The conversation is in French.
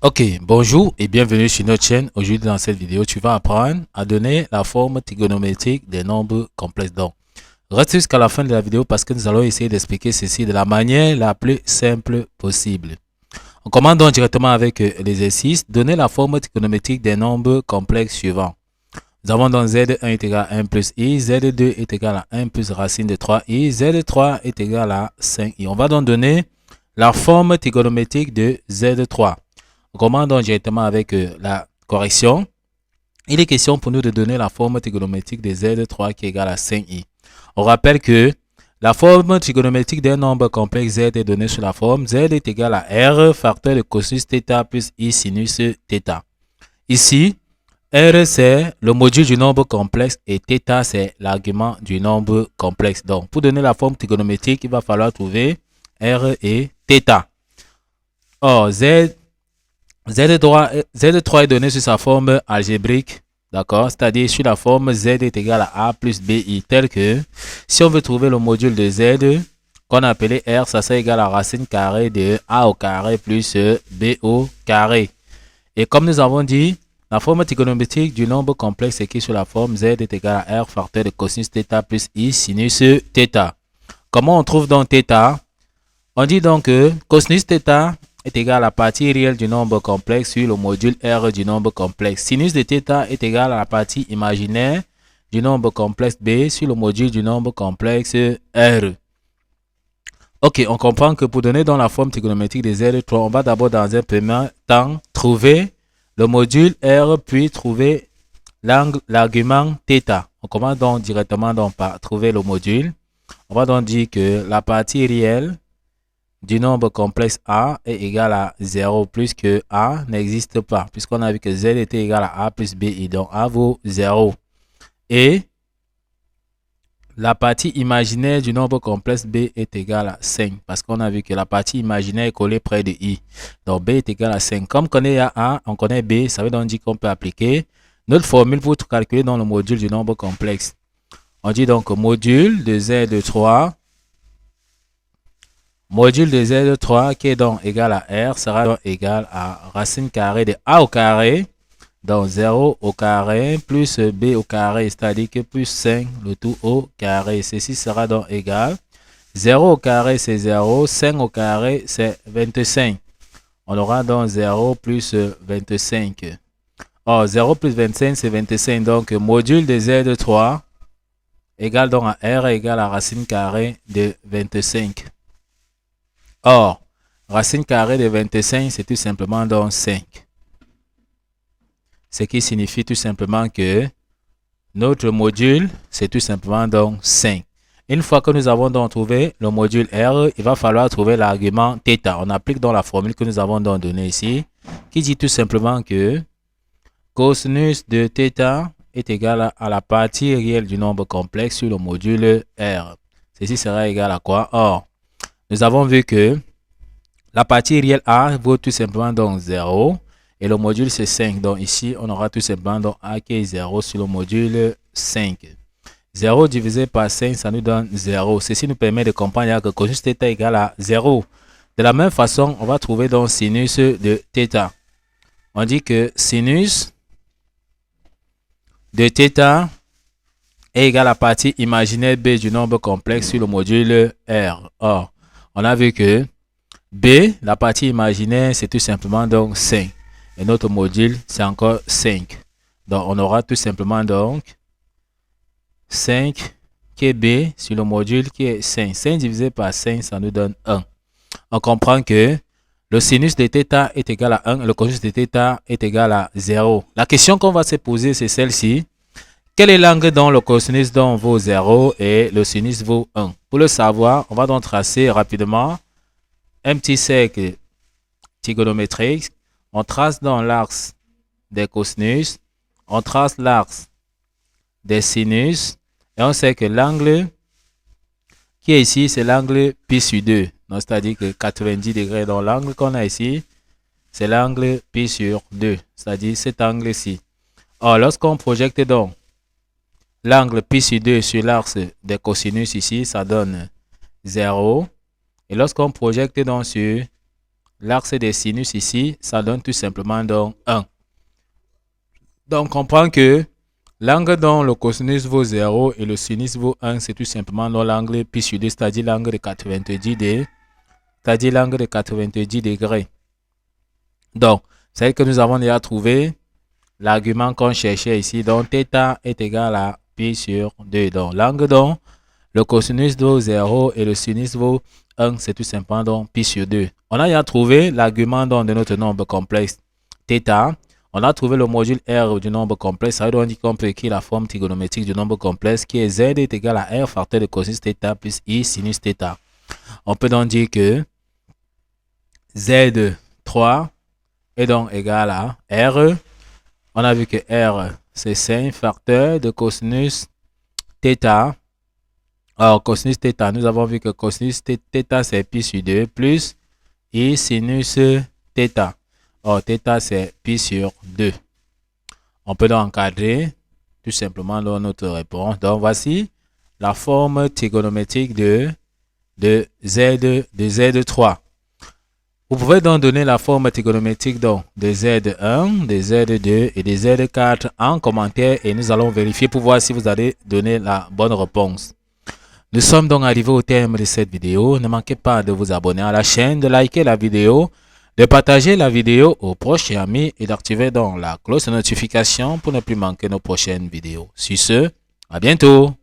Ok, bonjour et bienvenue sur notre chaîne. Aujourd'hui dans cette vidéo, tu vas apprendre à donner la forme trigonométrique des nombres complexes. Donc, reste jusqu'à la fin de la vidéo parce que nous allons essayer d'expliquer ceci de la manière la plus simple possible. On commence donc directement avec l'exercice. Donner la forme trigonométrique des nombres complexes suivants. Nous avons donc Z1 est égal à 1 plus I, Z2 est égal à 1 plus racine de 3I, Z3 est égal à 5I. On va donc donner la forme trigonométrique de Z3. On commence donc directement avec la correction. Il est question pour nous de donner la forme trigonométrique de Z3 qui est égale à 5i. On rappelle que la forme trigonométrique d'un nombre complexe Z est donnée sous la forme Z est égal à R facteur de cosinus θ plus I sinus θ. Ici, R c'est le module du nombre complexe et θ c'est l'argument du nombre complexe. Donc, pour donner la forme trigonométrique, il va falloir trouver R et θ. Or, Z3 est donné sur sa forme algébrique, d'accord? C'est-à-dire sur la forme Z est égal à A plus BI, tel que si on veut trouver le module de Z qu'on a appelé R, ça serait égal à racine carrée de A au carré plus B au carré. Et comme nous avons dit, la forme trigonométrique du nombre complexe écrit sur la forme Z est égal à R facteur de cosinus θ plus I sinus θ. Comment on trouve donc θ? On dit donc que cosinus θ est égal à la partie réelle du nombre complexe sur le module R du nombre complexe. Sinus de θ est égal à la partie imaginaire du nombre complexe B sur le module du nombre complexe R. Ok, on comprend que pour donner dans la forme trigonométrique des Z3, on va d'abord dans un premier temps trouver le module R puis trouver l'argument θ. On commence donc directement par trouver le module. On va donc dire que la partie réelle du nombre complexe A est égal à 0 plus que A n'existe pas, puisqu'on a vu que Z était égal à A plus BI, donc A vaut 0. Et la partie imaginaire du nombre complexe B est égal à 5, parce qu'on a vu que la partie imaginaire est collée près de I. Donc B est égal à 5. Comme on connaît A, on connaît B, ça veut donc dire qu'on peut appliquer notre formule pour tout calculer dans le module du nombre complexe. On dit donc module de Z de 3. Module de Z3 qui est donc égal à R sera donc égal à racine carrée de A au carré, donc 0 au carré plus B au carré, c'est-à-dire que plus 5 le tout au carré. Ceci sera donc égal. 0 au carré c'est 0, 5 au carré c'est 25. On aura donc 0 plus 25. Or 0 plus 25 c'est 25, donc module de Z3 égale donc à R égale à racine carrée de 25. Or, racine carrée de 25, c'est tout simplement donc 5. Ce qui signifie tout simplement que notre module, c'est tout simplement donc 5. Une fois que nous avons donc trouvé le module R, il va falloir trouver l'argument θ. On applique donc la formule que nous avons donc donnée ici, qui dit tout simplement que cosinus de θ est égal à la partie réelle du nombre complexe sur le module R. Ceci sera égal à quoi? Or, nous avons vu que la partie réelle A vaut tout simplement donc 0 et le module c'est 5. Donc ici, on aura tout simplement donc A qui est 0 sur le module 5. 0 divisé par 5, ça nous donne 0. Ceci nous permet de comprendre que cosinus θ est égal à 0. De la même façon, on va trouver donc sinus de θ. On dit que sinus de θ est égal à la partie imaginaire B du nombre complexe sur le module R. Or, on a vu que B, la partie imaginaire, c'est tout simplement donc 5. Et notre module, c'est encore 5. Donc, on aura tout simplement donc 5 qui est B sur le module qui est 5. 5 divisé par 5, ça nous donne 1. On comprend que le sinus de θ est égal à 1 et le cosinus de θ est égal à 0. La question qu'on va se poser, c'est celle-ci. Quel est l'angle dont le cosinus donc vaut 0 et le sinus vaut 1? Pour le savoir, on va donc tracer rapidement un petit cercle trigonométrique. On trace dans l'axe des cosinus, on trace l'axe des sinus et on sait que l'angle qui est ici, c'est l'angle pi sur 2. C'est-à-dire que 90 degrés. Donc l'angle qu'on a ici, c'est l'angle pi sur 2. C'est-à-dire cet angle-ci. Or, lorsqu'on projette donc l'angle pi sur 2 sur l'axe des cosinus ici, ça donne 0. Et lorsqu'on projette donc sur l'axe des sinus ici, ça donne tout simplement donc 1. Donc, on comprend que l'angle dont le cosinus vaut 0 et le sinus vaut 1, c'est tout simplement dans l'angle pi sur 2, c'est-à-dire l'angle de 90 degrés. Donc, c'est que nous avons déjà trouvé l'argument qu'on cherchait ici. Donc, θ est égal à pi sur 2. Donc, l'angle dont le cosinus vaut 0 et le sinus vaut 1, c'est tout simplement donc pi sur 2. On a déjà trouvé l'argument de notre nombre complexe θ. On a trouvé le module R du nombre complexe. Ça veut dire qu'on peut écrire la forme trigonométrique du nombre complexe qui est Z est égal à R facteur de cosinus θ plus I sinus θ. On peut donc dire que Z3 est donc égal à R. On a vu que R, c'est 5 facteurs de cosinus θ. Alors, cosinus θ, nous avons vu que cosinus θ, c'est pi sur 2 plus I sinus θ. Or, θ, c'est pi sur 2. On peut donc encadrer tout simplement dans notre réponse. Donc, voici la forme trigonométrique de Z3. Vous pouvez donc donner la forme trigonométrique donc de Z1, de Z2 et de Z4 en commentaire et nous allons vérifier pour voir si vous allez donner la bonne réponse. Nous sommes donc arrivés au terme de cette vidéo. Ne manquez pas de vous abonner à la chaîne, de liker la vidéo, de partager la vidéo aux proches et amis et d'activer donc la cloche de notification pour ne plus manquer nos prochaines vidéos. Sur ce, à bientôt.